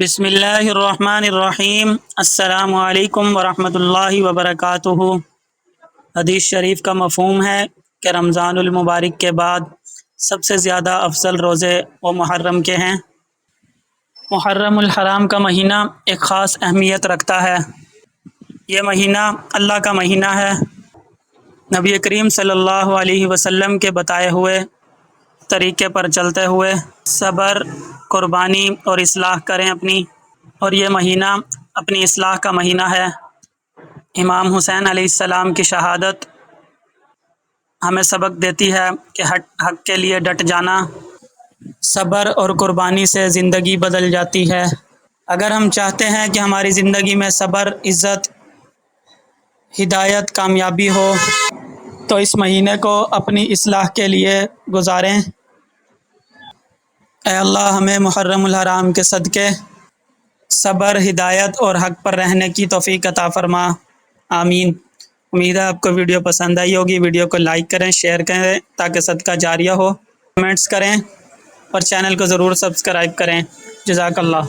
بسم اللہ الرحمن الرحیم۔ السلام علیکم ورحمۃ اللہ وبرکاتہ۔ حدیث شریف کا مفہوم ہے کہ رمضان المبارک کے بعد سب سے زیادہ افضل روزے و محرم کے ہیں۔ محرم الحرام کا مہینہ ایک خاص اہمیت رکھتا ہے۔ یہ مہینہ اللہ کا مہینہ ہے۔ نبی کریم صلی اللہ علیہ وسلم کے بتائے ہوئے طریقے پر چلتے ہوئے صبر، قربانی اور اصلاح کریں اپنی، اور یہ مہینہ اپنی اصلاح کا مہینہ ہے۔ امام حسین علیہ السلام کی شہادت ہمیں سبق دیتی ہے کہ حق کے لیے ڈٹ جانا، صبر اور قربانی سے زندگی بدل جاتی ہے۔ اگر ہم چاہتے ہیں کہ ہماری زندگی میں صبر، عزت، ہدایت، کامیابی ہو تو اس مہینے کو اپنی اصلاح کے لیے گزاریں۔ اے اللہ، ہمیں محرم الحرام کے صدقے صبر، ہدایت اور حق پر رہنے کی توفیق عطا فرما، آمین۔ امید ہے آپ کو ویڈیو پسند آئی ہوگی۔ ویڈیو کو لائک کریں، شیئر کریں تاکہ صدقہ جاریہ ہو، کمنٹس کریں اور چینل کو ضرور سبسکرائب کریں۔ جزاک اللہ۔